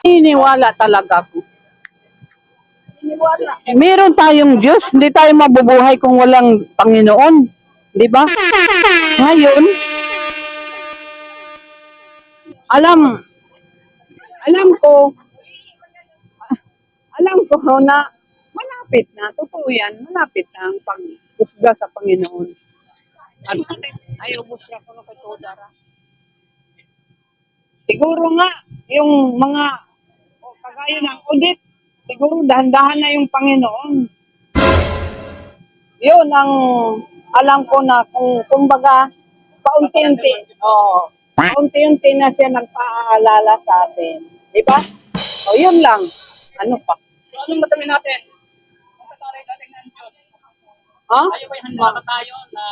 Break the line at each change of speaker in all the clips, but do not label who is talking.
Iniwala talaga ako.
Iniwala.
Meron tayong Diyos, hindi tayo mabubuhay kung walang Panginoon. Di ba? Ngayon, alam ko na malapit na, totoo yan, malapit na ang pag-usga sa Panginoon. At ay, ubos na ko na kay Todara. Siguro nga, yung mga kagaya ng audit, siguro dahan-dahan na yung Panginoon. Yun ang alam ko na kumbaga, paunti-unti na siya nagpaalala sa atin. Di ba? O, yun lang. Ano pa?
So, anong matamin natin? Kung kasaray dating ng Diyos.
Ha?
Tayo ba'y handa na tayo na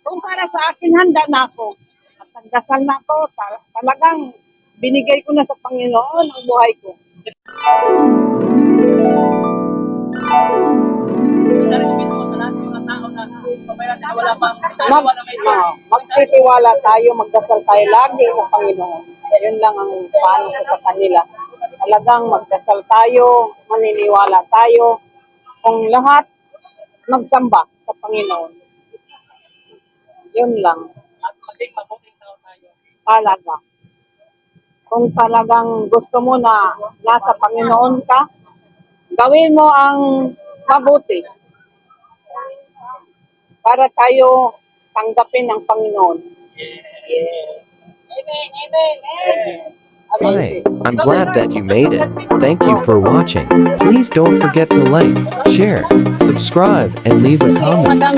Kung para sa akin, handa na ako. At nagdasal na ako. Talagang binigay ko na sa Panginoon ang buhay ko.
narespeto mo sa lahat ng mga tao na pabayaan na wala pang isang wala may Diyos?
Magtitiwala tayo, magdasal tayo lagi sa Panginoon. Yun lang ang paano ko sa kanila. Talagang magdasal tayo, maniniwala tayo. Kung lahat, magsamba sa Panginoon. Yun lang.
At maging mabuting tao tayo.
Talaga. Kung talagang gusto mo na nasa Panginoon ka, gawin mo ang mabuti para tayo tanggapin ng Panginoon.
Amen, amen, amen.
Hi, I'm glad that you made it. Thank you for watching. Please don't forget to like, share, subscribe, and leave a comment.
Madam,